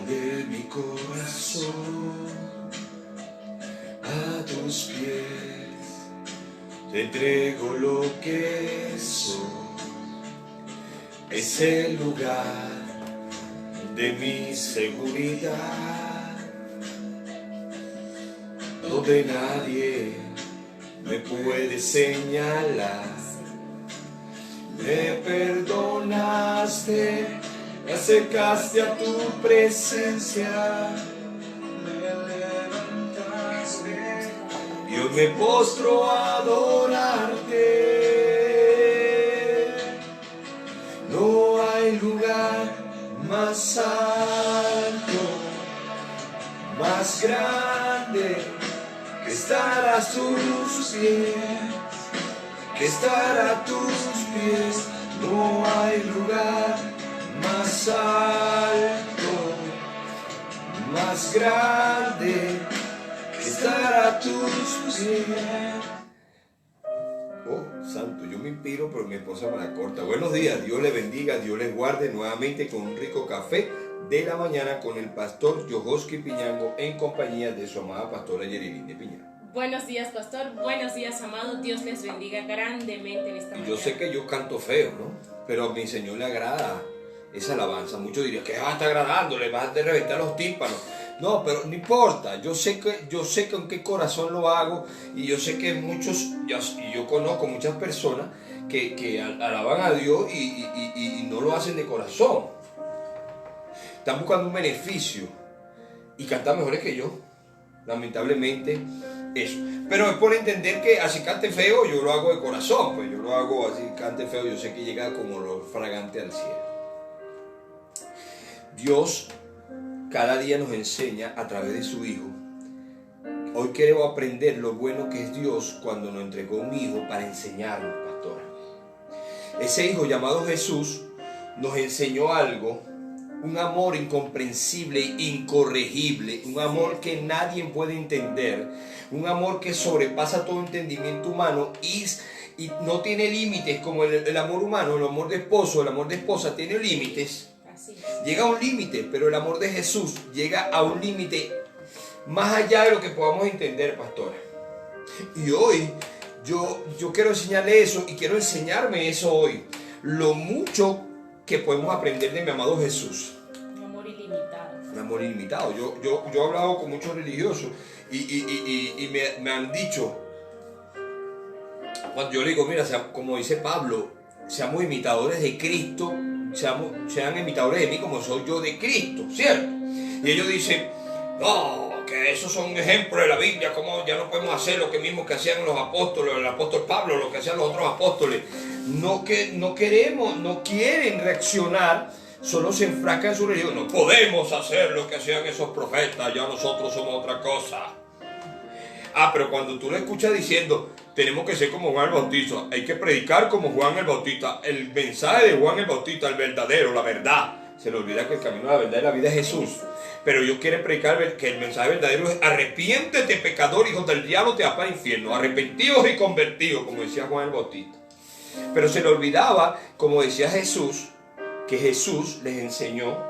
de mi corazón a tus pies, te entrego lo que soy. Es el lugar de mi seguridad, donde nadie me puede señalar. Me perdonaste, me acercaste a tu presencia, me levantaste, yo me postro a adorarte. No hay lugar más alto, más grande, que estar a tus pies, que estar a tus pies. No hay lugar más alto, más grande, que estar a tus pies. Oh, santo, yo me inspiro, pero mi esposa me la corta. Buenos días, Dios les bendiga, Dios les guarde nuevamente con un rico café de la mañana con el pastor Yohoski Piñango en compañía de su amada pastora Yerilinde Piñango. Buenos días, pastor. Buenos días, amado. Dios les bendiga grandemente en esta mañana. Yo sé que yo canto feo, ¿no? Pero a mi Señor le agrada esa alabanza. Muchos dirían que va a estar agradando, le vas a reventar los tímpanos. No, pero no importa. Yo sé que con qué corazón lo hago, y yo sé que muchos, y yo conozco muchas personas que alaban a Dios y no lo hacen de corazón. Están buscando un beneficio y cantan mejores que yo. Lamentablemente, eso. Pero es por entender que así cante feo, yo lo hago de corazón. Pues yo lo hago así, cante feo, yo sé que llega como olor fragante al cielo. Dios cada día nos enseña a través de su Hijo. Hoy queremos aprender lo bueno que es Dios cuando nos entregó un Hijo para enseñarnos, pastora. Ese Hijo llamado Jesús nos enseñó algo. Un amor incomprensible, incorregible, un amor que nadie puede entender, un amor que sobrepasa todo entendimiento humano y no tiene límites como el amor humano, el amor de esposo, el amor de esposa tiene límites. Llega a un límite, pero el amor de Jesús llega a un límite más allá de lo que podamos entender, pastora. Y hoy yo quiero enseñarle eso y quiero enseñarme eso hoy. Lo mucho que podemos aprender de mi amado Jesús. Un amor ilimitado. Un amor ilimitado. Yo he hablado con muchos religiosos y me han dicho, cuando yo le digo, mira, como dice Pablo, seamos imitadores de Cristo, sean imitadores de mí como soy yo de Cristo, ¿cierto? Y ellos dicen, no, que esos son ejemplos de la Biblia, como ya no podemos hacer lo que mismo que hacían los apóstoles, el apóstol Pablo, lo que hacían los otros apóstoles. No quieren reaccionar, solo se enfrascan en su religión. No podemos hacer lo que hacían esos profetas, ya nosotros somos otra cosa. Pero cuando tú lo escuchas diciendo, tenemos que ser como Juan el Bautista, hay que predicar como Juan el Bautista, el mensaje de Juan el Bautista, el verdadero, la verdad. Se le olvida que el camino de la verdad y la vida es Jesús. Pero ellos quieren predicar que el mensaje verdadero es: arrepiéntete, pecador, hijo del diablo, te vas para el infierno. Arrepentidos y convertidos, como decía Juan el Bautista. Pero se le olvidaba, como decía Jesús, que Jesús les enseñó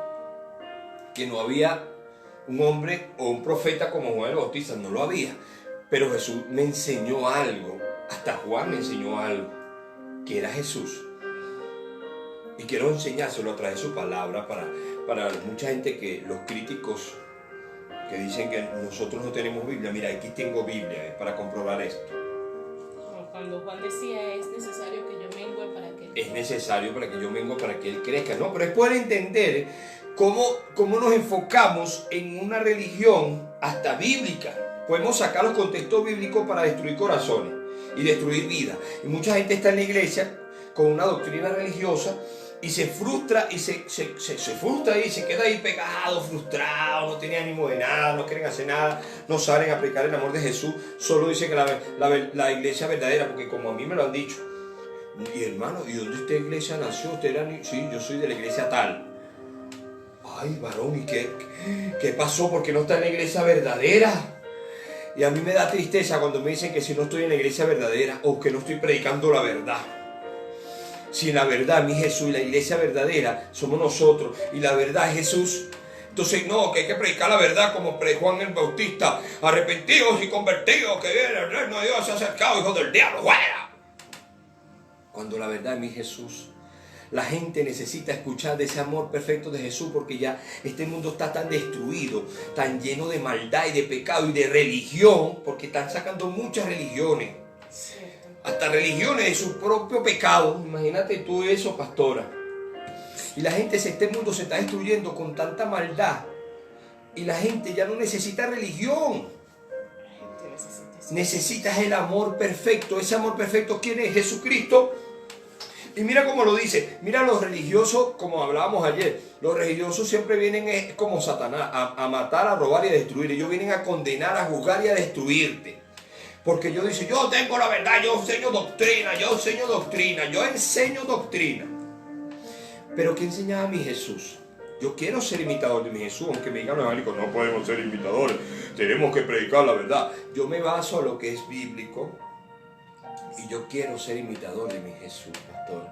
que no había un hombre o un profeta como Juan el Bautista, no lo había. Pero Jesús me enseñó algo, hasta Juan me enseñó algo, que era Jesús. Y quiero enseñárselo a través de su palabra para mucha gente, que los críticos que dicen que nosotros no tenemos Biblia. Mira, aquí tengo Biblia para comprobar esto. Cuando Juan decía, es necesario que yo mengue para que... Es necesario para que yo mengue para que Él crezca. No, pero es poder entender cómo nos enfocamos en una religión hasta bíblica. Podemos sacar los contextos bíblicos para destruir corazones y destruir vidas. Y mucha gente está en la iglesia con una doctrina religiosa y se frustra y se frustra y se queda ahí pegado, frustrado, no tiene ánimo de nada, no quieren hacer nada, no salen a aplicar el amor de Jesús, solo dicen que la iglesia verdadera, porque como a mí me lo han dicho, y hermano, ¿y dónde esta iglesia nació? ¿Usted era? Sí, yo soy de la iglesia tal. Ay, varón, ¿y qué pasó? ¿Por qué no está en la iglesia verdadera? Y a mí me da tristeza cuando me dicen que si no estoy en la iglesia verdadera o que no estoy predicando la verdad. Si la verdad, mi Jesús, y la iglesia verdadera somos nosotros, y la verdad es Jesús, Entonces, no, que hay que predicar la verdad como Juan el Bautista. Arrepentidos y convertidos, que viene el reino de Dios, se ha acercado, hijo del diablo, fuera. Cuando la verdad es mi Jesús. La gente necesita escuchar de ese amor perfecto de Jesús, porque ya este mundo está tan destruido, tan lleno de maldad y de pecado y de religión, porque están sacando muchas religiones. Hasta religiones de su propio pecado. Imagínate tú eso, pastora. Y la gente, este mundo se está destruyendo con tanta maldad. Y la gente ya no necesita religión. Necesitas el amor perfecto. Ese amor perfecto, ¿quién es? Jesucristo. Y mira cómo lo dice. Mira, los religiosos, como hablábamos ayer, los religiosos siempre vienen como Satanás, a matar, a robar y a destruir. Ellos vienen a condenar, a juzgar y a destruirte. Porque ellos dicen, yo tengo la verdad, yo enseño doctrina, yo enseño doctrina. Pero ¿qué enseñaba mi Jesús? Yo quiero ser imitador de mi Jesús, aunque me digan los evangélicos, no podemos ser imitadores, tenemos que predicar la verdad. Yo me baso a lo que es bíblico y yo quiero ser imitador de mi Jesús, pastor.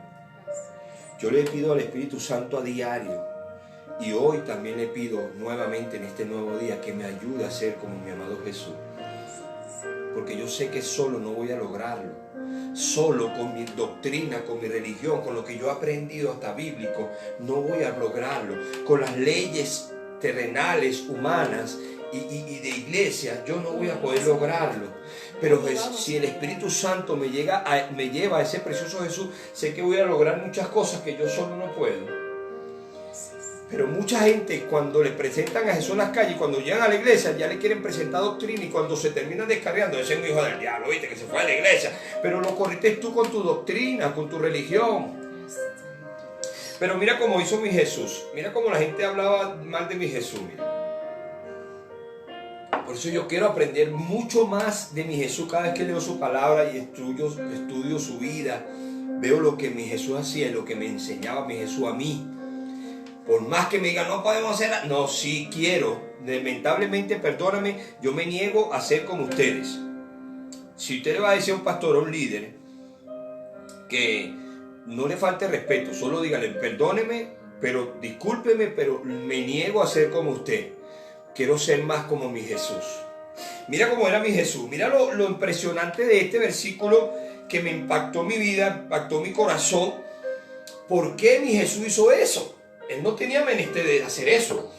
Yo le pido al Espíritu Santo a diario y hoy también le pido nuevamente en este nuevo día que me ayude a ser como mi amado Jesús. Porque yo sé que solo no voy a lograrlo. Solo con mi doctrina, con mi religión, con lo que yo he aprendido hasta bíblico, no voy a lograrlo. Con las leyes terrenales, humanas y de iglesia, yo no voy a poder lograrlo. Pero si el Espíritu Santo me lleva a ese precioso Jesús, sé que voy a lograr muchas cosas que yo solo no puedo. Pero mucha gente, cuando le presentan a Jesús en las calles, cuando llegan a la iglesia, ya le quieren presentar doctrina, y cuando se terminan descarriando, ese es un hijo del diablo, viste, que se fue a la iglesia. Pero lo corriste tú con tu doctrina, con tu religión. Pero mira cómo hizo mi Jesús. Mira cómo la gente hablaba mal de mi Jesús. Mira. Por eso yo quiero aprender mucho más de mi Jesús cada vez que leo su palabra y estudio su vida. Veo lo que mi Jesús hacía y lo que me enseñaba mi Jesús a mí. Por más que me digan, no podemos hacer nada. No, sí quiero. Lamentablemente, perdóname, yo me niego a ser como ustedes. Si usted le va a decir a un pastor o a un líder que no le falte respeto, solo dígale, perdóneme, pero discúlpeme, pero me niego a ser como usted. Quiero ser más como mi Jesús. Mira cómo era mi Jesús. Mira lo impresionante de este versículo que me impactó mi vida, impactó mi corazón. ¿Por qué mi Jesús hizo eso? Él no tenía menester de hacer eso.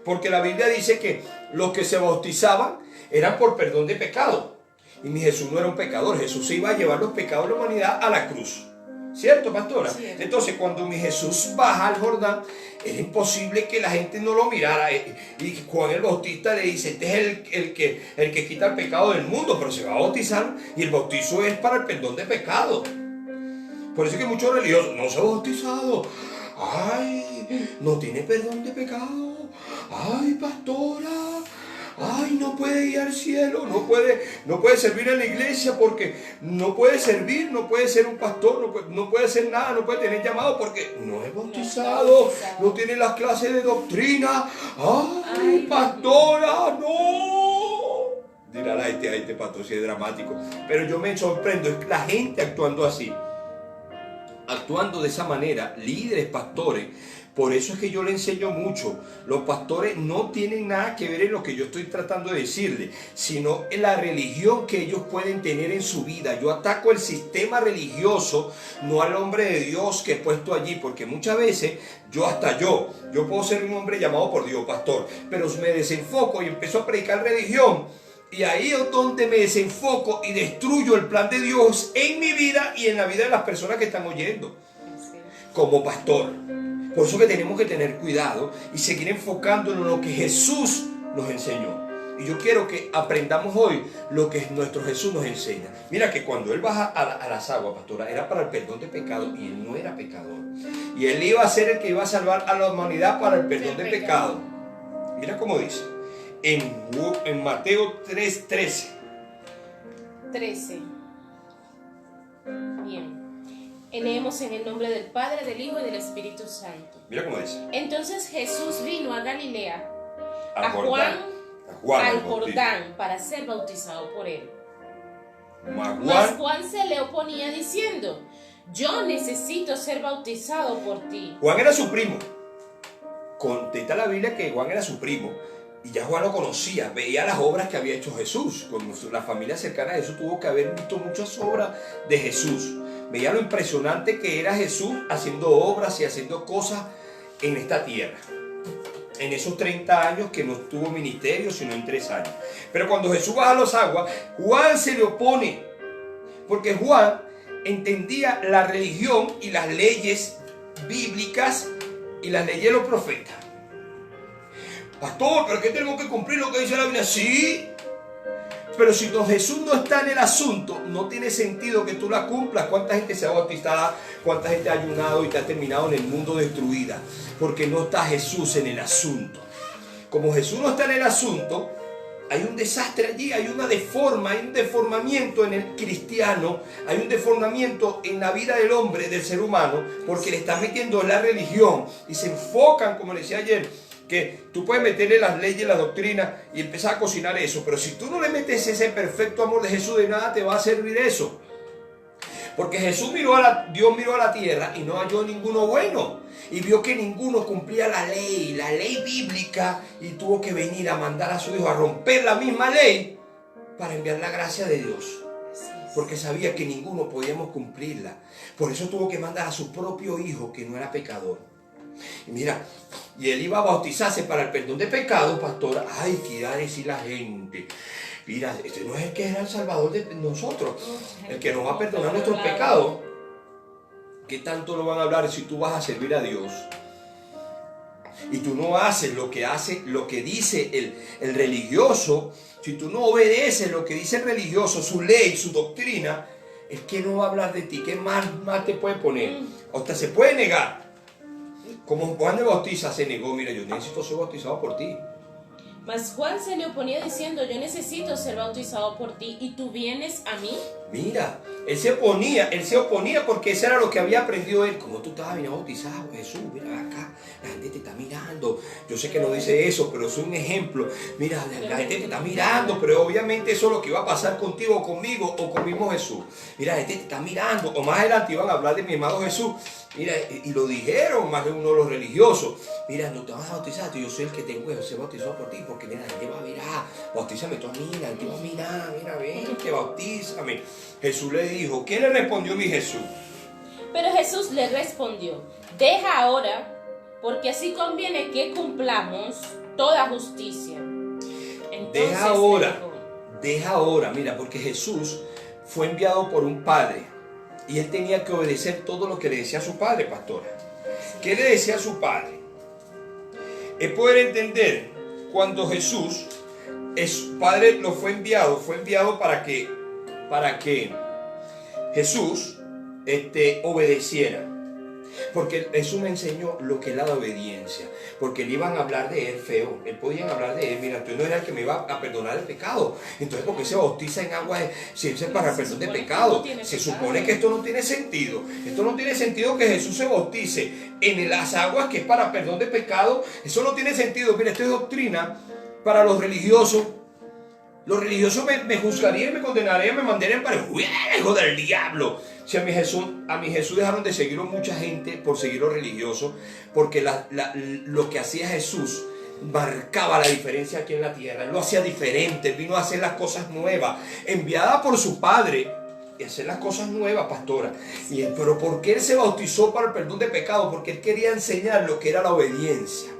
Porque la Biblia dice que los que se bautizaban eran por perdón de pecado. Y mi Jesús no era un pecador. Jesús se iba a llevar los pecados de la humanidad a la cruz. ¿Cierto, pastora? Sí. Entonces, cuando mi Jesús baja al Jordán, era imposible que la gente no lo mirara. Y Juan el Bautista le dice, este es el que quita el pecado del mundo, pero se va a bautizar y el bautizo es para el perdón de pecado. Por eso es que muchos religiosos no se han bautizado. Ay, no tiene perdón de pecado. Ay, pastora. Ay, no puede ir al cielo, no puede servir en la iglesia porque no puede servir, no puede ser un pastor, no puede hacer nada, no puede tener llamado porque no es bautizado, no tiene las clases de doctrina. Ay, pastora, no. Dirá este pastor si es dramático. Pero yo me sorprendo, es la gente actuando así, actuando de esa manera, líderes, pastores. Por eso es que yo le enseño mucho. Los pastores no tienen nada que ver en lo que yo estoy tratando de decirle, sino en la religión que ellos pueden tener en su vida. Yo ataco el sistema religioso, no al hombre de Dios que he puesto allí, porque muchas veces yo puedo ser un hombre llamado por Dios, pastor, pero me desenfoco y empiezo a predicar religión. Y ahí es donde me desenfoco y destruyo el plan de Dios en mi vida y en la vida de las personas que están oyendo. Como pastor. Por eso que tenemos que tener cuidado y seguir enfocándonos en lo que Jesús nos enseñó. Y yo quiero que aprendamos hoy lo que nuestro Jesús nos enseña. Mira que cuando Él baja a las aguas, pastora, era para el perdón de pecado y Él no era pecador. Y Él iba a ser el que iba a salvar a la humanidad para el perdón de pecado. Mira cómo dice. En Mateo 3:13. 13. Bien. Leemos en el nombre del Padre, del Hijo y del Espíritu Santo. Mira cómo dice. Entonces Jesús vino a Galilea, al Jordán, para ser bautizado por él. Mas Juan se le oponía diciendo, yo necesito ser bautizado por ti. Juan era su primo. contesta la Biblia que Juan era su primo. Y ya Juan lo conocía, veía las obras que había hecho Jesús. Como la familia cercana de Jesús tuvo que haber visto muchas obras de Jesús. Veía lo impresionante que era Jesús haciendo obras y haciendo cosas en esta tierra. En esos 30 años que no tuvo ministerio, sino en 3 años. Pero cuando Jesús baja a las aguas, Juan se le opone. Porque Juan entendía la religión y las leyes bíblicas y las leyes de los profetas. Pastor, ¿pero qué tenemos que cumplir lo que dice la Biblia? Sí, pero si Jesús no está en el asunto, no tiene sentido que tú la cumplas. ¿Cuánta gente se ha bautizado? ¿Cuánta gente ha ayunado y te ha terminado en el mundo destruida? Porque no está Jesús en el asunto. Como Jesús no está en el asunto, hay un desastre allí, hay un deformamiento en el cristiano, hay un deformamiento en la vida del hombre, del ser humano, porque le están metiendo la religión y se enfocan, como le decía ayer, que tú puedes meterle las leyes, la doctrina y empezar a cocinar eso, pero si tú no le metes ese perfecto amor de Jesús, de nada te va a servir eso. Porque Jesús Dios miró a la tierra y no halló ninguno bueno. Y vio que ninguno cumplía la ley bíblica, y tuvo que venir a mandar a su hijo a romper la misma ley para enviar la gracia de Dios. Porque sabía que ninguno podíamos cumplirla. Por eso tuvo que mandar a su propio hijo, que no era pecador. Y mira, y él iba a bautizarse para el perdón de pecados, pastora. Ay, ¿qué iba a decir la gente? Mira, este no es el que era el salvador de nosotros, el que nos va a perdonar nuestros pecados. ¿Qué tanto lo van a hablar si tú vas a servir a Dios y tú no haces lo que dice el religioso? Si tú no obedeces lo que dice el religioso, su ley, su doctrina, es que no va a hablar de ti. ¿Qué más te puede poner? Hasta se puede negar. Como Juan de Bautista se negó, mira, yo necesito ser bautizado por ti. Mas Juan se le oponía diciendo, yo necesito ser bautizado por ti, ¿y tú vienes a mí? Mira, él se oponía porque eso era lo que había aprendido él. Como tú estabas bien bautizado, Jesús, mira acá, la gente te está mirando. Yo sé que no dice eso, pero es un ejemplo. Mira, la gente te está mirando, pero obviamente eso es lo que iba a pasar contigo o conmigo o con mismo Jesús. Mira, la gente te está mirando. O más adelante iban a hablar de mi amado Jesús. Mira, y lo dijeron más de uno de los religiosos. Mira, no te vas a bautizar, yo soy el que tengo que ser bautizado por ti, porque mira, la gente va a mirar, bautízame tú a mí, la gente va a mirar, mira, ven, que bautízame. Jesús le dijo, ¿qué le respondió mi Jesús? Pero Jesús le respondió, deja ahora, porque así conviene que cumplamos toda justicia. Entonces, deja ahora, mira, porque Jesús fue enviado por un padre. Y él tenía que obedecer todo lo que le decía a su padre, pastora. ¿Qué le decía a su padre? Es poder entender cuando Jesús, su padre lo fue enviado para que Jesús obedeciera. Porque Jesús me enseñó lo que es la obediencia. Porque le iban a hablar de él feo. Él podían hablar de él. Mira, tú no eras el que me iba a perdonar el pecado. Entonces, ¿por qué se bautiza en agua si es para el perdón de pecado? Se supone que esto no tiene sentido. Esto no tiene sentido que Jesús se bautice en las aguas que es para perdón de pecado. Eso no tiene sentido. Mira, esto es doctrina para los religiosos. Los religiosos me juzgarían, me condenarían, me mandarían para el hijo del diablo. Si a mi Jesús dejaron de seguirlo mucha gente por seguir los religiosos, porque lo que hacía Jesús marcaba la diferencia aquí en la tierra. Él lo hacía diferente, él vino a hacer las cosas nuevas, enviada por su Padre, y hacer las cosas nuevas, pastora. Pero ¿por qué él se bautizó para el perdón de pecado? Porque él quería enseñar lo que era la obediencia.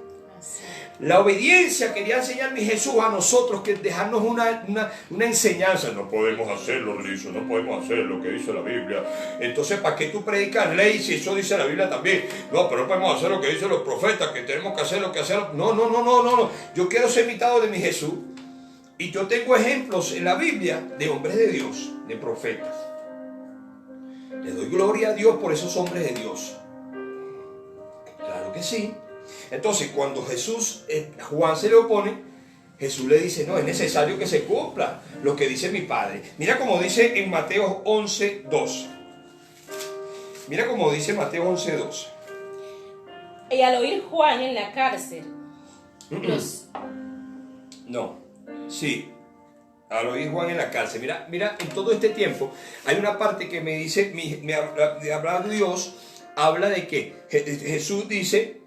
La obediencia quería enseñar mi Jesús a nosotros, que dejarnos una enseñanza. No podemos hacerlo, religioso, no podemos hacer lo que dice la Biblia. Entonces, ¿para qué tú predicas ley si eso dice la Biblia también? No, pero no podemos hacer lo que dicen los profetas, que tenemos que hacer lo que hacen. No. Yo quiero ser imitado de mi Jesús. Y yo tengo ejemplos en la Biblia de hombres de Dios, de profetas. Le doy gloria a Dios por esos hombres de Dios. Claro que sí. Entonces, cuando Juan se le opone, Jesús le dice, no, es necesario que se cumpla lo que dice mi Padre. Mira como dice en Mateo 11:12. Mira como dice Mateo 11:12. Y al oír Juan en la cárcel, al oír Juan en la cárcel. Mira, en todo este tiempo hay una parte que me dice, me habla de Dios, habla de que Jesús dice,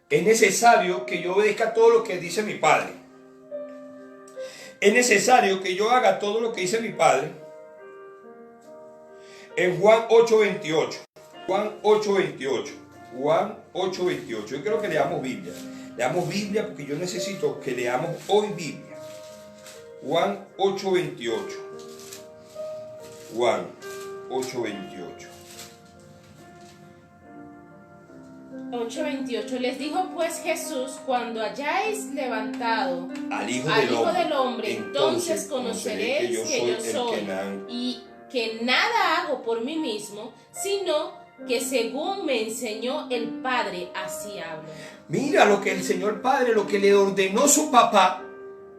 es necesario que yo obedezca todo lo que dice mi padre. Es necesario que yo haga todo lo que dice mi padre. En Juan 8:28. Juan 8:28. Juan 8:28. Yo creo que leamos Biblia. Leamos Biblia porque yo necesito que leamos hoy Biblia. Juan 8:28. Juan 8:28. 8:28. Les dijo pues Jesús: cuando hayáis levantado al Hijo del Hombre, entonces conoceréis que yo soy y que nada hago por mí mismo, sino que según me enseñó el Padre, así hablo. Mira lo que el Señor Padre, lo que le ordenó su papá,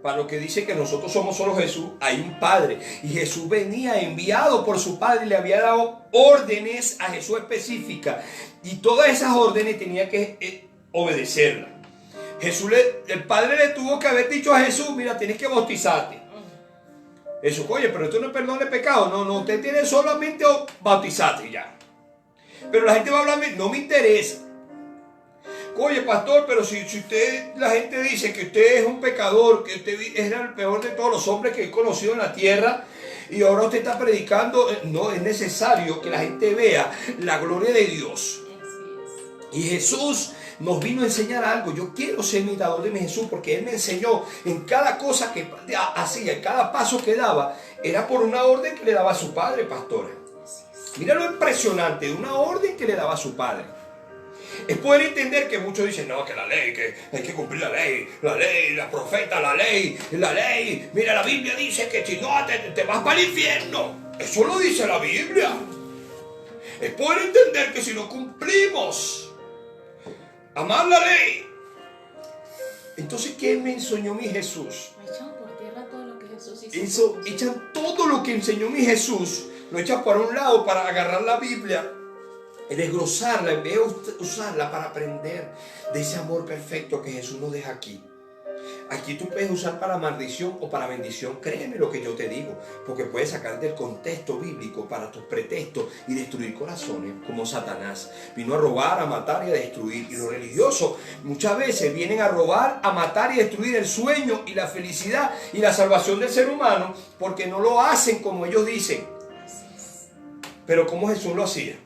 para lo que dice que nosotros somos solo Jesús, hay un Padre. Y Jesús venía enviado por su Padre y le había dado órdenes a Jesús específicas. Y todas esas órdenes tenía que obedecerlas. El Padre le tuvo que haber dicho a Jesús: mira, tienes que bautizarte. Jesús: oye, pero esto no es perdón de pecado. No, usted tiene solamente bautizarte ya. Pero la gente va a hablar: no me interesa. Oye, pastor, pero si usted, la gente dice que usted es un pecador, que usted era el peor de todos los hombres que he conocido en la tierra, y ahora usted está predicando. No, es necesario que la gente vea la gloria de Dios. Y Jesús nos vino a enseñar algo. Yo quiero ser imitador de mi Jesús, porque Él me enseñó en cada cosa que hacía, en cada paso que daba, era por una orden que le daba a su padre, pastora. Mira lo impresionante, una orden que le daba a su padre. Es poder entender que muchos dicen: no, que la ley, que hay que cumplir la ley, la profeta, la ley. Mira, la Biblia dice que si no te vas para el infierno. Eso lo dice la Biblia. Es poder entender que si no cumplimos, amar la ley. Entonces, ¿qué me enseñó mi Jesús? Echan por tierra todo lo que Jesús hizo. Eso, echan todo lo que enseñó mi Jesús, lo echan para un lado para agarrar la Biblia, desglosarla, en vez de usarla para aprender de ese amor perfecto que Jesús nos deja aquí. Aquí tú puedes usar para maldición o para bendición. Créeme lo que yo te digo, porque puedes sacar del contexto bíblico para tus pretextos y destruir corazones, como Satanás vino a robar, a matar y a destruir. Y los religiosos muchas veces vienen a robar, a matar y destruir el sueño y la felicidad y la salvación del ser humano, porque no lo hacen como ellos dicen. Pero como Jesús lo hacía.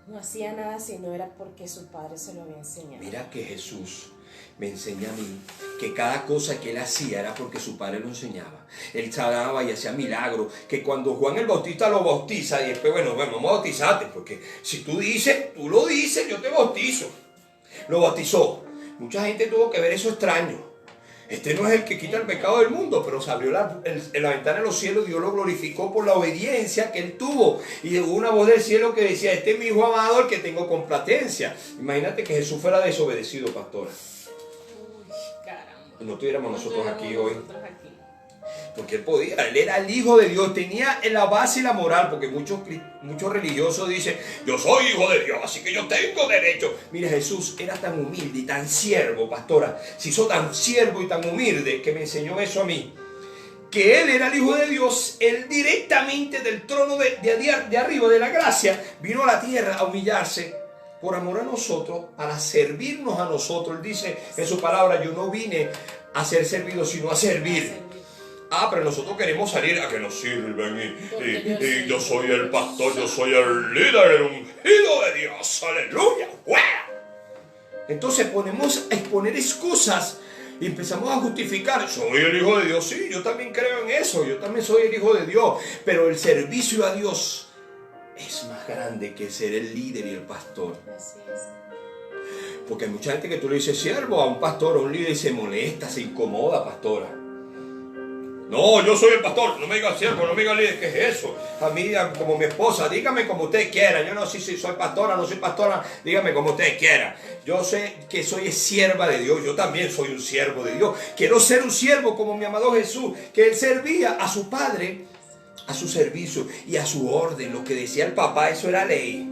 No hacía nada si no era porque su padre se lo había enseñado. Mira que Jesús me enseña a mí que cada cosa que Él hacía era porque su padre lo enseñaba. Él sanaba y hacía milagros. Que cuando Juan el Bautista lo bautiza y después, bueno, vamos a bautizarte, porque si tú lo dices, yo te bautizo. Lo bautizó. Mucha gente tuvo que ver eso extraño. Este no es el que quita el pecado del mundo, pero se abrió la ventana de los cielos. Dios lo glorificó por la obediencia que Él tuvo. Y hubo una voz del cielo que decía: este es mi hijo amado, el que tengo complacencia. Imagínate que Jesús fuera desobedecido, pastora. Uy, caramba. No tuviéramos nosotros aquí hoy. Porque Él podía, Él era el Hijo de Dios, tenía la base y la moral, porque muchos religiosos dicen: yo soy hijo de Dios, así que yo tengo derecho. Mira, Jesús era tan humilde y tan siervo, pastora, se hizo tan siervo y tan humilde que me enseñó eso a mí, que Él era el Hijo de Dios. Él directamente del trono de arriba de la gracia vino a la tierra a humillarse por amor a nosotros, para servirnos a nosotros. Él dice en su palabra: yo no vine a ser servido, sino a servir. Pero nosotros queremos salir a que nos sirven y yo soy el pastor, yo soy el líder, el ungido de Dios, aleluya. Entonces ponemos a exponer excusas y empezamos a justificar: soy el Hijo de Dios. Sí, yo también creo en eso, yo también soy el Hijo de Dios, pero el servicio a Dios es más grande que ser el líder y el pastor. Así es. Porque hay mucha gente que tú le dices siervo a un pastor o a un líder y se molesta, se incomoda, pastora. No, yo soy el pastor, no me diga siervo, no me diga líder. ¿Qué es eso? A mí, como mi esposa, dígame como usted quiera. Yo no sé si soy pastora, no soy pastora, dígame como usted quiera. Yo sé que soy sierva de Dios, yo también soy un siervo de Dios. Quiero ser un siervo como mi amado Jesús, que Él servía a su Padre, a su servicio y a su orden. Lo que decía el papá, eso era ley.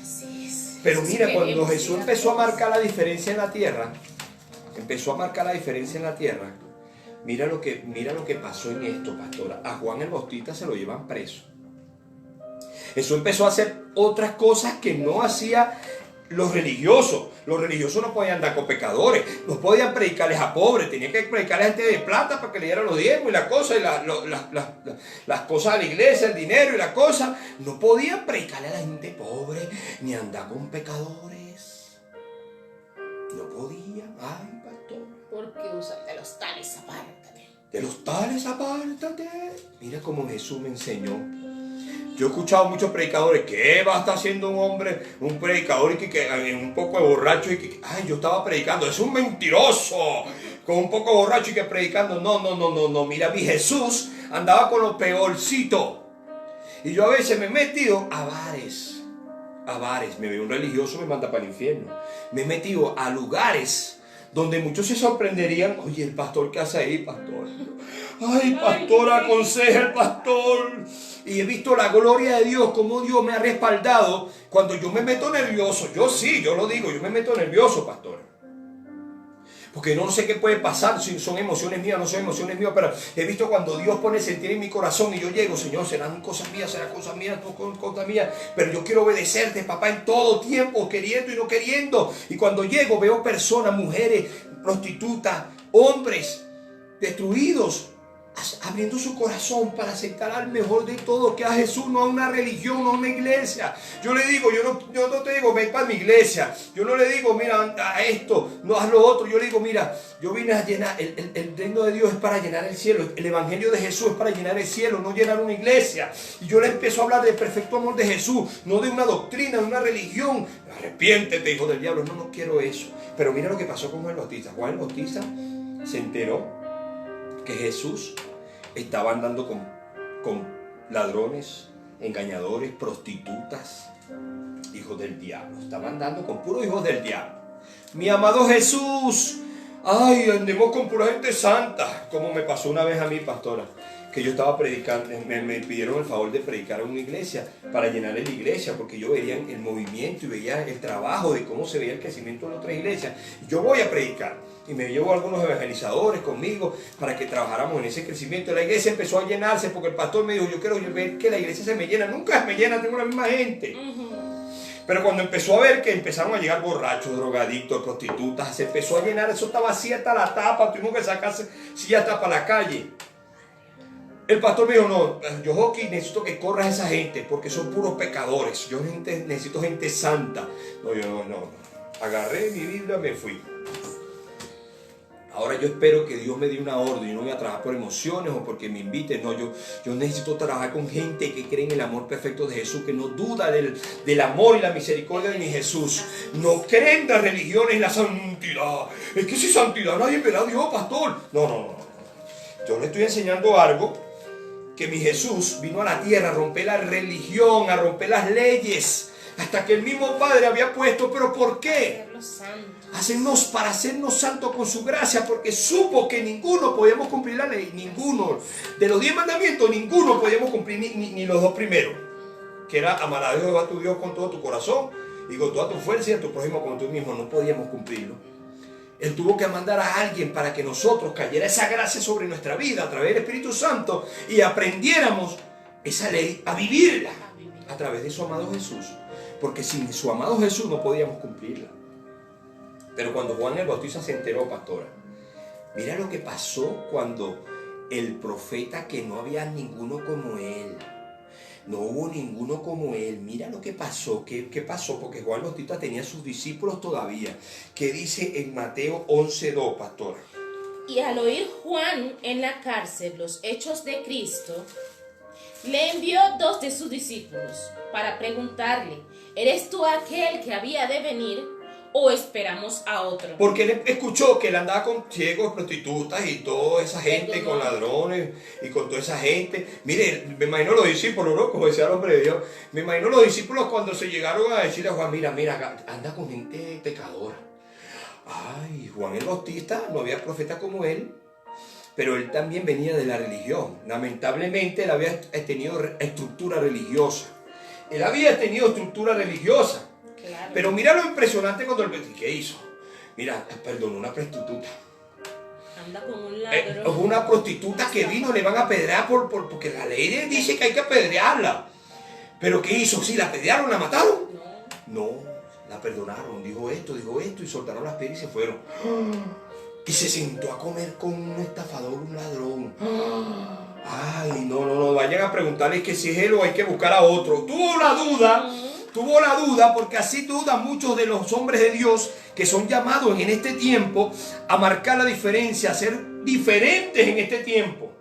Así es. Pero mira, cuando Jesús empezó a marcar la diferencia en la tierra, mira lo que pasó en esto, pastora. A Juan el Bautista se lo llevan preso. Jesús empezó a hacer otras cosas que no hacía los religiosos. Los religiosos no podían andar con pecadores, no podían predicarles a pobres, tenían que predicarles a gente de plata para que le dieran los diezmos y la cosa, y las cosas de la iglesia, el dinero y la cosa. No podían predicarle a la gente pobre, ni andar con pecadores. No podían. Ay, pastor. Porque usan de los tales, apártate. De los tales, apártate. Mira cómo Jesús me enseñó. Yo he escuchado muchos predicadores. ¿Qué va a estar haciendo un hombre, un predicador y que un poco de borracho y que, ay, yo estaba predicando? Es un mentiroso. Con un poco borracho y que predicando. No. Mira, mi Jesús andaba con lo peorcito. Y yo a veces me he metido a bares. Me veo un religioso, me manda para el infierno. Me he metido a lugares donde muchos se sorprenderían. Oye, el pastor, ¿qué hace ahí, pastor? Ay, pastor, aconseja el pastor. Y he visto la gloria de Dios, cómo Dios me ha respaldado cuando yo me meto nervioso. Yo lo digo, yo me meto nervioso, pastor. Porque no sé qué puede pasar, si son emociones mías, no son emociones mías, pero he visto cuando Dios pone sentir en mi corazón y yo llego, Señor, serán cosas mías, no cosas mías, pero yo quiero obedecerte, papá, en todo tiempo, queriendo y no queriendo. Y cuando llego veo personas, mujeres, prostitutas, hombres destruidos, abriendo su corazón para aceptar al mejor de todo, que a Jesús, no a una religión, no a una iglesia. Yo le digo, yo no te digo, ven para mi iglesia. Yo no le digo, mira, a esto, no haz lo otro. Yo le digo, mira, yo vine a llenar, el reino de Dios es para llenar el cielo. El evangelio de Jesús es para llenar el cielo, no llenar una iglesia. Y yo le empiezo a hablar del perfecto amor de Jesús, no de una doctrina, de una religión. Arrepiéntete, hijo del diablo. No quiero eso. Pero mira lo que pasó con Juan el Bautista. Juan el Bautista se enteró que Jesús estaba andando con ladrones, engañadores, prostitutas, hijos del diablo. Estaba andando con puros hijos del diablo. Mi amado Jesús, ay, andemos con pura gente santa, como me pasó una vez a mí, pastora, que yo estaba predicando, me pidieron el favor de predicar en una iglesia para llenarle la iglesia, porque yo veía el movimiento y veía el trabajo de cómo se veía el crecimiento en otras iglesias. Yo voy a predicar y me llevo a algunos evangelizadores conmigo para que trabajáramos en ese crecimiento. La iglesia empezó a llenarse porque el pastor me dijo, yo quiero ver que la iglesia se me llena. Nunca se me llena, tengo la misma gente. Pero cuando empezó a ver que empezaron a llegar borrachos, drogadictos, prostitutas, se empezó a llenar, eso estaba vacía hasta la tapa, tuvimos que sacarse silla hasta para la calle. El pastor me dijo, no, yo Joaquín, necesito que corras a esa gente porque son puros pecadores. Yo necesito gente santa. No. Agarré mi Biblia, me fui. Ahora yo espero que Dios me dé una orden. Yo no voy a trabajar por emociones o porque me inviten. No, yo necesito trabajar con gente que cree en el amor perfecto de Jesús, que no duda del amor y la misericordia de mi Jesús. No creen en las religiones y la santidad. Es que si santidad nadie verá a Dios, pastor. No. Yo le estoy enseñando algo, que mi Jesús vino a la tierra a romper la religión, a romper las leyes, hasta que el mismo Padre había puesto. ¿Pero por qué? Para hacernos santos con su gracia, porque supo que ninguno podíamos cumplir la ley, ninguno. De los 10 mandamientos, ninguno podíamos cumplir, ni los 2 primeros, que era amar a Dios, a tu Dios con todo tu corazón y con toda tu fuerza y a tu prójimo como tú mismo. No podíamos cumplirlo. Él tuvo que mandar a alguien para que nosotros cayera esa gracia sobre nuestra vida a través del Espíritu Santo y aprendiéramos esa ley a vivirla a través de su amado Jesús. Porque sin su amado Jesús no podíamos cumplirla. Pero cuando Juan el Bautista se enteró, pastora, mira lo que pasó cuando el profeta, que no había ninguno como él, no hubo ninguno como él. Mira lo que pasó. ¿Qué pasó? Porque Juan Bautista tenía sus discípulos todavía. ¿Qué dice en Mateo 11:2, pastora? Y al oír Juan en la cárcel los hechos de Cristo, le envió 2 de sus discípulos para preguntarle, ¿eres tú aquel que había de venir o esperamos a otro? Porque él escuchó que él andaba con ciegos, prostitutas y toda esa gente, con ladrones y con toda esa gente. Mire, me imagino los discípulos, ¿no? Como decía el hombre de Dios. Me imagino los discípulos cuando se llegaron a decirle a Juan, mira, anda con gente pecadora. Ay, Juan el Bautista, no había profeta como él, pero él también venía de la religión. Lamentablemente él había tenido estructura religiosa. Claro. Pero mira lo impresionante cuando él... ¿Qué hizo? Mira, perdón, una prostituta. Anda con un ladrón. Una prostituta que vino, le van a apedrear porque la ley dice que hay que apedrearla. ¿Pero qué hizo? ¿Sí la apedrearon, la mataron? No. La perdonaron, dijo esto, y soltaron las piedras y se fueron. Y se sentó a comer con un estafador, un ladrón. Ay, no, vayan a preguntarle que si es él o hay que buscar a otro. Tuvo la duda, porque así dudan muchos de los hombres de Dios que son llamados en este tiempo a marcar la diferencia, a ser diferentes en este tiempo.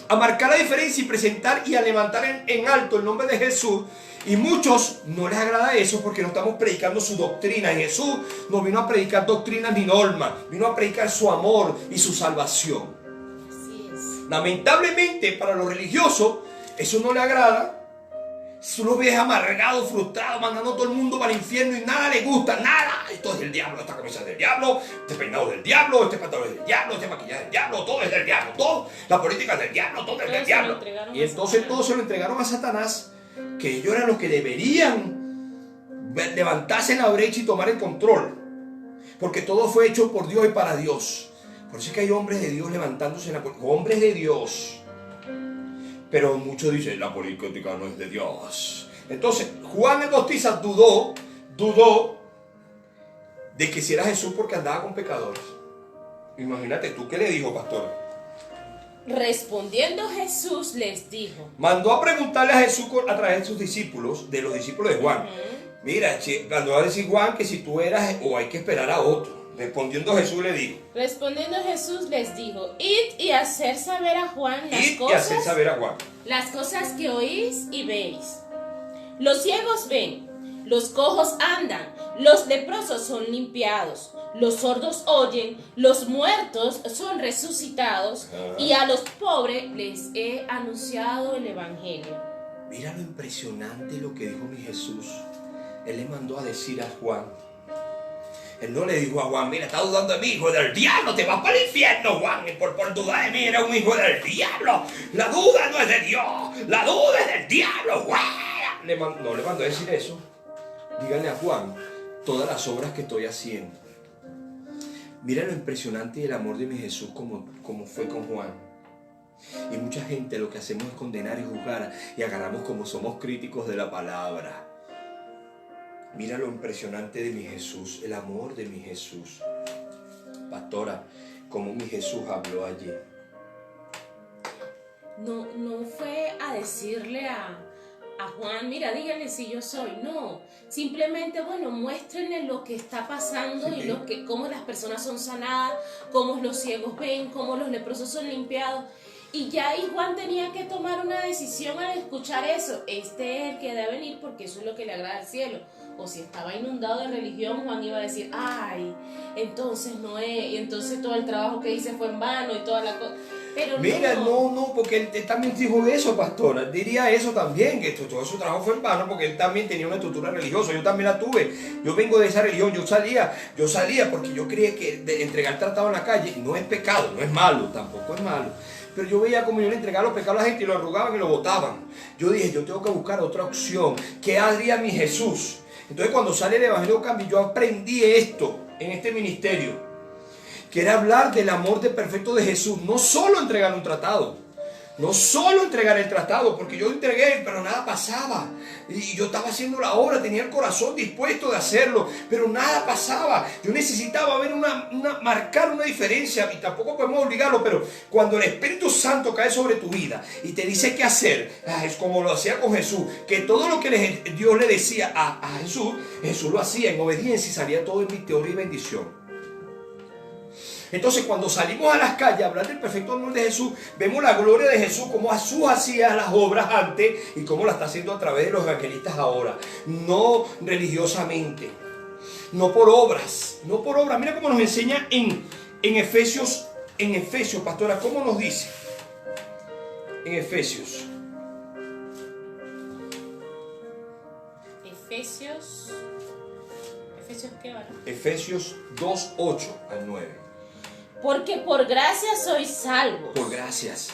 A marcar la diferencia y presentar y a levantar en alto el nombre de Jesús. Y muchos no les agrada eso porque no estamos predicando su doctrina. Y Jesús no vino a predicar doctrinas ni normas, vino a predicar su amor y su salvación. Así es. Lamentablemente para los religiosos eso no le agrada. Tú lo ves amargado, frustrado, mandando a todo el mundo para el infierno y nada le gusta, nada. Esto es del diablo, esta camisa es del diablo, este peinado es del diablo, este pantalón es del diablo, este maquillaje es del diablo, todo es del diablo, todo. La política es del diablo, todo es del diablo. Y entonces todos se lo entregaron a Satanás, que ellos eran los que deberían levantarse en la brecha y tomar el control. Porque todo fue hecho por Dios y para Dios. Por eso es que hay hombres de Dios levantándose en la política, hombres de Dios. Pero muchos dicen, la política no es de Dios. Entonces, Juan el Bautista dudó de que si era Jesús porque andaba con pecadores. Imagínate tú, ¿qué le dijo, pastor? Respondiendo Jesús les dijo. Mandó a preguntarle a Jesús a través de sus discípulos, de los discípulos de Juan. Mira, mandó a decir Juan que si tú eras o hay que esperar a otro. Respondiendo Jesús les dijo. Id y hacer saber a Juan las cosas que oís y veis. Los ciegos ven, los cojos andan, los leprosos son limpiados, los sordos oyen, los muertos son resucitados, y a los pobres les he anunciado el evangelio. Mira lo impresionante lo que dijo mi Jesús. Él le mandó a decir a Juan. Él no le dijo a Juan, mira, está dudando de mí, hijo del diablo, te vas para el infierno, Juan, por dudar de mí, eres un hijo del diablo. La duda no es de Dios, la duda es del diablo, Juan. No le mandó a decir eso. Díganle a Juan todas las obras que estoy haciendo. Mira lo impresionante y el amor de mi Jesús como fue con Juan. Y mucha gente lo que hacemos es condenar y juzgar y agarramos como somos críticos de la palabra. Mira lo impresionante de mi Jesús, el amor de mi Jesús. Pastora, como mi Jesús habló allí. No fue a decirle a Juan, mira, díganle si yo soy. No, simplemente, muéstrenle lo que está pasando, sí, y cómo las personas son sanadas, cómo los ciegos ven, cómo los leprosos son limpiados. Y ya ahí Juan tenía que tomar una decisión al escuchar eso. Este es el que debe venir porque eso es lo que le agrada al cielo. O si estaba inundado de religión, Juan iba a decir, ay, entonces no es, y entonces todo el trabajo que hice fue en vano y toda la cosa. Pero mira, no, porque él también dijo eso, pastora. Diría eso también, que todo su trabajo fue en vano, porque él también tenía una estructura religiosa. Yo también la tuve. Yo vengo de esa religión. Yo salía porque yo creía que entregar tratado en la calle no es pecado, no es malo, tampoco es malo. Pero yo veía como yo le entregaba los pecados a la gente y lo arrugaban y lo botaban. Yo dije, yo tengo que buscar otra opción. ¿Qué haría mi Jesús? Entonces cuando sale el Evangelio Cambio, yo aprendí esto en este ministerio. Que era hablar del amor perfecto de Jesús. No solo entregar un tratado. No solo entregar el tratado, porque yo entregué, pero nada pasaba. Y yo estaba haciendo la obra, tenía el corazón dispuesto de hacerlo, pero nada pasaba. Yo necesitaba ver marcar una diferencia, y tampoco podemos obligarlo, pero cuando el Espíritu Santo cae sobre tu vida y te dice qué hacer, es como lo hacía con Jesús, que todo lo que Dios le decía a Jesús, Jesús lo hacía en obediencia y salía todo en victoria y bendición. Entonces cuando salimos a las calles a hablar del perfecto amor de Jesús, vemos la gloria de Jesús, cómo Jesús hacía las obras antes y cómo la está haciendo a través de los evangelistas ahora. No religiosamente, no por obras. Mira cómo nos enseña en Efesios, pastora, ¿cómo nos dice? En Efesios. ¿Efesios qué, varón? Efesios 2, 8 al 9. Porque por gracia sois salvos. Por gracias.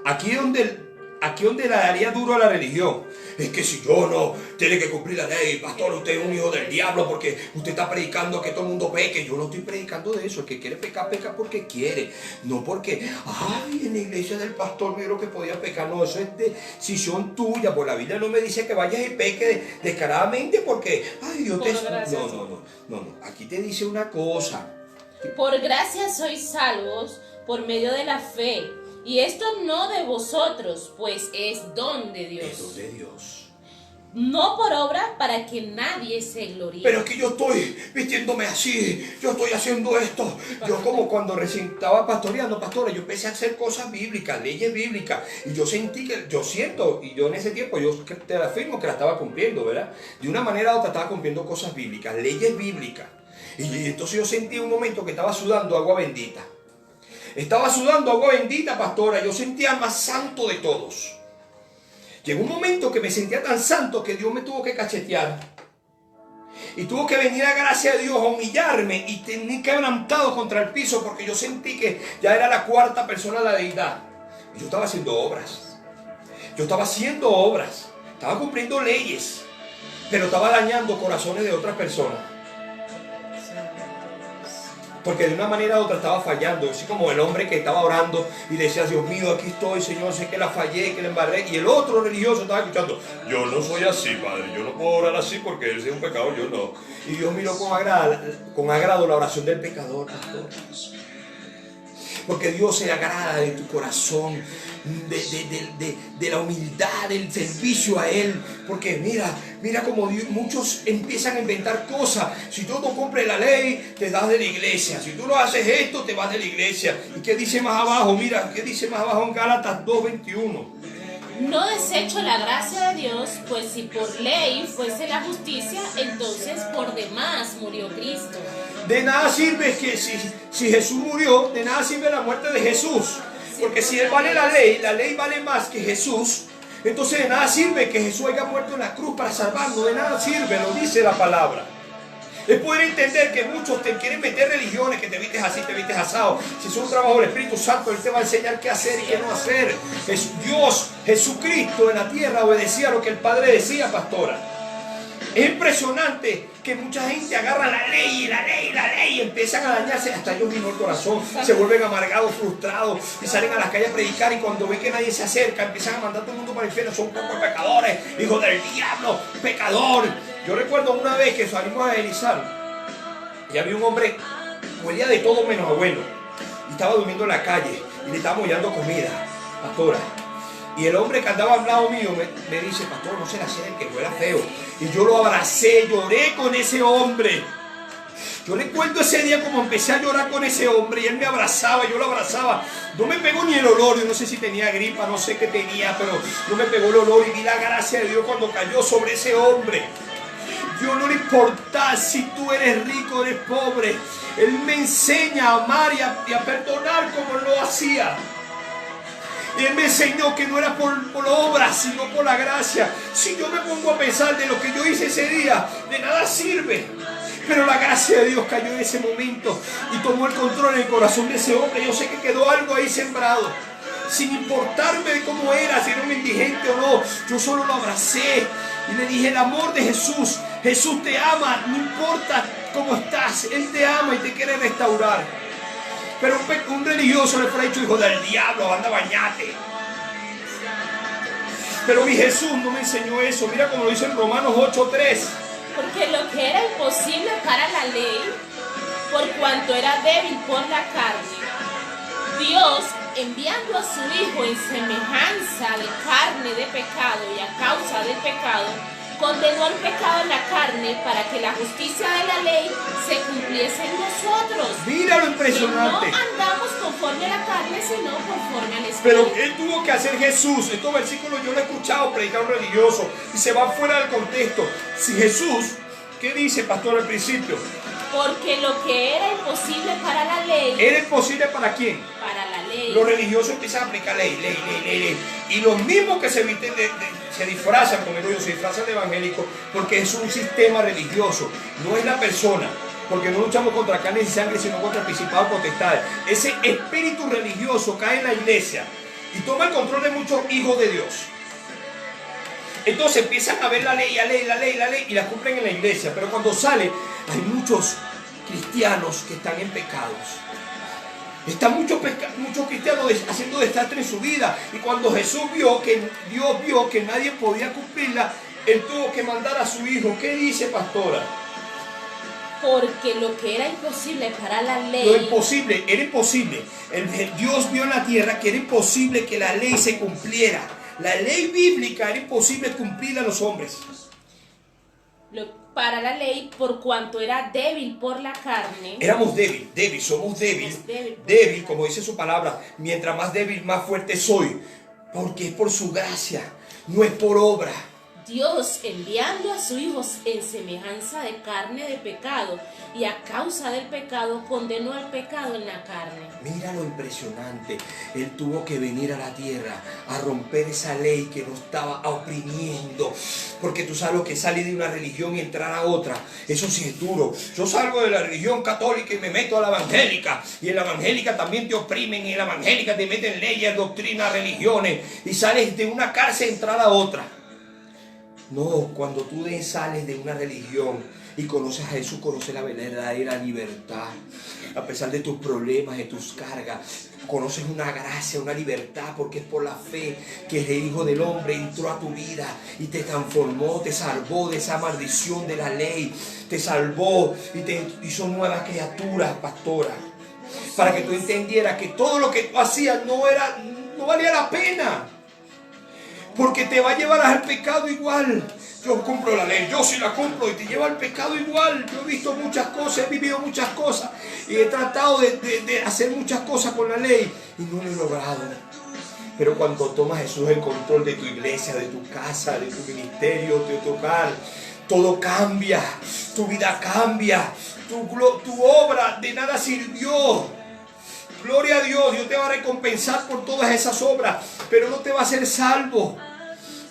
Aquí donde aquí donde le daría duro a la religión. Es que si yo no, tiene que cumplir la ley, pastor, usted es un hijo del diablo porque usted está predicando que todo el mundo peque. Yo no estoy predicando de eso. El que quiere pecar, peca porque quiere. No porque, ay, en la iglesia del pastor me dijo que podía pecar. No, eso es decisión tuya. Pues la Biblia no me dice que vayas y peque descaradamente porque, ay, Dios te... No. Aquí te dice una cosa. Por gracia sois salvos por medio de la fe. Y esto no de vosotros, pues es don de Dios. Es don de Dios. No por obra para que nadie se gloríe. Pero es que yo estoy vistiéndome así, yo estoy haciendo esto. Yo como cuando recién estaba pastoreando, pastora, yo empecé a hacer cosas bíblicas, leyes bíblicas. Y yo sentí que, yo siento, y yo en ese tiempo, yo te afirmo que la estaba cumpliendo, ¿verdad? De una manera u otra estaba cumpliendo cosas bíblicas, leyes bíblicas. Y entonces yo sentí un momento que estaba sudando agua bendita. Estaba sudando agua bendita, pastora. Yo sentía más santo de todos. Llegó un momento que me sentía tan santo que Dios me tuvo que cachetear. Y tuvo que venir a gracia de Dios a humillarme y tenía quebrantado contra el piso porque yo sentí que ya era la cuarta persona de la deidad. Y yo estaba haciendo obras. Estaba cumpliendo leyes. Pero estaba dañando corazones de otras personas. Porque de una manera u otra estaba fallando. Así como el hombre que estaba orando y decía, Dios mío, aquí estoy, Señor, sé que la fallé, que la embarré. Y el otro religioso estaba escuchando, yo no soy así, Padre, yo no puedo orar así porque él es un pecador, yo no. Y Dios miró con agrado la oración del pecador, pastor. Porque Dios se agrada de tu corazón, de la humildad, del servicio a Él. Porque mira como muchos empiezan a inventar cosas. Si tú no cumples la ley, te das de la iglesia. Si tú no haces esto, te vas de la iglesia. ¿Y qué dice más abajo? Mira, ¿qué dice más abajo en Gálatas 2:21? No desecho la gracia de Dios, pues si por ley fuese la justicia, entonces por demás murió Cristo. De nada sirve que si Jesús murió, de nada sirve la muerte de Jesús. Porque si Él vale la ley vale más que Jesús. Entonces de nada sirve que Jesús haya muerto en la cruz para salvarnos. De nada sirve, lo dice la palabra. Es poder entender que muchos te quieren meter religiones, que te vistes así, te vistes asado. Si es un trabajo del Espíritu Santo, Él te va a enseñar qué hacer y qué no hacer. Dios, Jesucristo en la tierra obedecía lo que el Padre decía, pastora. Es impresionante que mucha gente agarra la ley y empiezan a dañarse hasta ellos mismos el corazón, se vuelven amargados, frustrados y salen a las calles a predicar y cuando ven que nadie se acerca empiezan a mandar a todo el mundo para el infierno, son pocos pecadores, hijos del diablo, pecador. Yo recuerdo una vez que salimos a evangelizar y había un hombre, huelía de todo menos a bueno y estaba durmiendo en la calle y le estábamos dando comida, pastora. Y el hombre que andaba al lado mío me dice, pastor, no se la acerque, que huela feo. Y yo lo abracé, lloré con ese hombre. Yo recuerdo ese día como empecé a llorar con ese hombre y él me abrazaba, yo lo abrazaba. No me pegó ni el olor, yo no sé si tenía gripa, no sé qué tenía, pero no me pegó el olor y vi la gracia de Dios cuando cayó sobre ese hombre. Dios no le importa si tú eres rico o eres pobre. Él me enseña a amar y a perdonar como lo hacía. Y Él me enseñó que no era por obras, sino por la gracia. Si yo me pongo a pensar de lo que yo hice ese día, de nada sirve. Pero la gracia de Dios cayó en ese momento y tomó el control en el corazón de ese hombre. Yo sé que quedó algo ahí sembrado. Sin importarme de cómo era, si era un indigente o no, yo solo lo abracé y le dije, el amor de Jesús, Jesús te ama, no importa cómo estás, Él te ama y te quiere restaurar. Pero un religioso le fue dicho, hijo del diablo, anda, bañate. Pero mi Jesús no me enseñó eso. Mira como lo dice en Romanos 8:3. Porque lo que era imposible para la ley, por cuanto era débil por la carne, Dios, enviando a su Hijo en semejanza de carne de pecado y a causa del pecado, condenó al pecado en la carne para que la justicia de la ley se cumpliese en nosotros. Mira lo impresionante. Que no andamos conforme a la carne, sino conforme al Espíritu. Pero ¿qué tuvo que hacer Jesús? Estos versículos yo lo he escuchado predicar a un religioso y se va fuera del contexto. Si Jesús, ¿qué dice, pastor, al principio? Porque lo que era imposible para la ley. ¿Era imposible para quién? Para la ley. Los religiosos empiezan a aplicar ley. Y los mismos que se visten se disfrazan, como digo yo, se disfrazan de evangélicos porque es un sistema religioso, no es la persona. Porque no luchamos contra carne y sangre, sino contra principados y potestades. Ese espíritu religioso cae en la iglesia y toma el control de muchos hijos de Dios. Entonces empiezan a ver la ley, y la cumplen en la iglesia. Pero cuando sale, hay muchos cristianos que están en pecados. Están muchos cristianos haciendo desastre en su vida. Y cuando Dios vio que nadie podía cumplirla, Él tuvo que mandar a su hijo. ¿Qué dice, pastora? Porque lo que era imposible para la ley... Lo imposible, era imposible. Dios vio en la tierra que era imposible que la ley se cumpliera. La ley bíblica era imposible cumplirla a los hombres. Para la ley, por cuanto era débil por la carne. Éramos somos débil, como dice su palabra. Mientras más débil, más fuerte soy. Porque es por su gracia, no es por obra. Dios, enviando a su Hijo en semejanza de carne de pecado, y a causa del pecado condenó al pecado en la carne. Mira lo impresionante. Él tuvo que venir a la tierra a romper esa ley que nos estaba oprimiendo. Porque tú sabes lo que es salir de una religión y entrar a otra. Eso sí es duro. Yo salgo de la religión católica y me meto a la evangélica. Y en la evangélica también te oprimen. Y en la evangélica te meten leyes, doctrinas, religiones. Y sales de una cárcel a entrar a otra. No, cuando tú sales de una religión y conoces a Jesús, conoces la verdadera libertad. A pesar de tus problemas, de tus cargas, conoces una gracia, una libertad, porque es por la fe que el Hijo del Hombre entró a tu vida y te transformó, te salvó de esa maldición de la ley, te salvó y te hizo nuevas criaturas, pastora, para que tú entendieras que todo lo que tú hacías no valía la pena. Porque te va a llevar al pecado igual. Yo cumplo la ley, yo sí la cumplo y te lleva al pecado igual. Yo he visto muchas cosas, he vivido muchas cosas y he tratado de hacer muchas cosas con la ley y no lo he logrado. Pero cuando toma Jesús el control de tu iglesia, de tu casa, de tu ministerio, de tu hogar, todo cambia, tu vida cambia, tu obra de nada sirvió. Gloria a Dios, Dios te va a recompensar por todas esas obras, pero no te va a hacer salvo.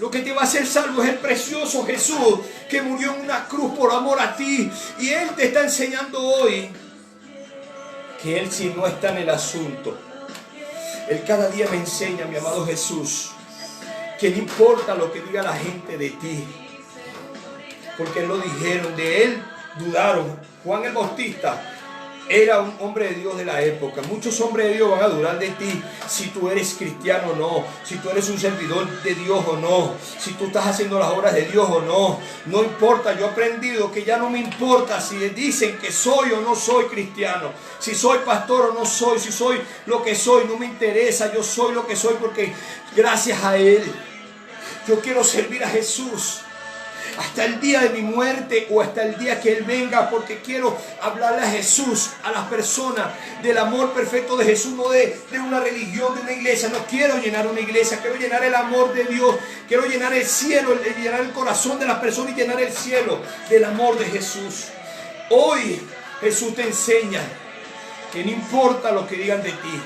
Lo que te va a hacer salvo es el precioso Jesús que murió en una cruz por amor a ti. Y Él te está enseñando hoy que Él sí no está en el asunto. Él cada día me enseña, mi amado Jesús, que no importa lo que diga la gente de ti. Porque lo dijeron, de Él dudaron. Juan el Bautista era un hombre de Dios de la época. Muchos hombres de Dios van a dudar de ti si tú eres cristiano o no, si tú eres un servidor de Dios o no, si tú estás haciendo las obras de Dios o no. No importa, yo he aprendido que ya no me importa si dicen que soy o no soy cristiano, si soy pastor o no soy, si soy lo que soy, no me interesa. Yo soy lo que soy porque gracias a Él yo quiero servir a Jesús hasta el día de mi muerte o hasta el día que Él venga, porque quiero hablarle a Jesús, a las personas, del amor perfecto de Jesús, no de una religión, de una iglesia. No quiero llenar una iglesia, quiero llenar el amor de Dios, quiero llenar el cielo, llenar el corazón de las personas y llenar el cielo del amor de Jesús. Hoy Jesús te enseña que no importa lo que digan de ti,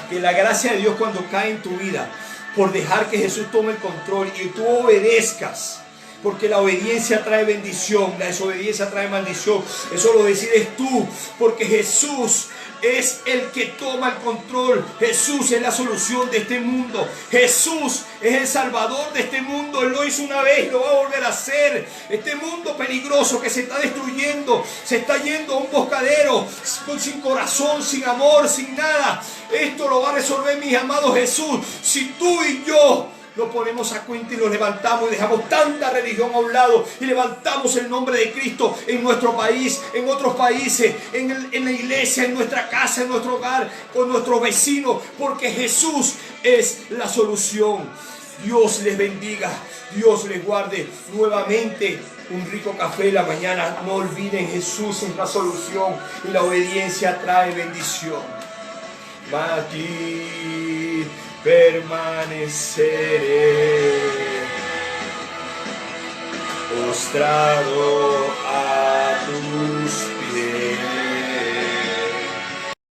que la gracia de Dios cuando cae en tu vida, por dejar que Jesús tome el control y tú obedezcas. Porque la obediencia trae bendición, la desobediencia trae maldición. Eso lo decides tú, porque Jesús es el que toma el control. Jesús es la solución de este mundo. Jesús es el salvador de este mundo. Él lo hizo una vez y lo va a volver a hacer. Este mundo peligroso que se está destruyendo, se está yendo a un boscadero, sin corazón, sin amor, sin nada. Esto lo va a resolver mi amado Jesús. Si tú y yo lo ponemos a cuenta y lo levantamos y dejamos tanta religión a un lado y levantamos el nombre de Cristo en nuestro país, en otros países, en la iglesia, en nuestra casa, en nuestro hogar, con nuestros vecinos, porque Jesús es la solución. Dios les bendiga, Dios les guarde. Nuevamente un rico café en la mañana. No olviden, Jesús es la solución y la obediencia trae bendición. A ti permaneceré, postrado a tus pies.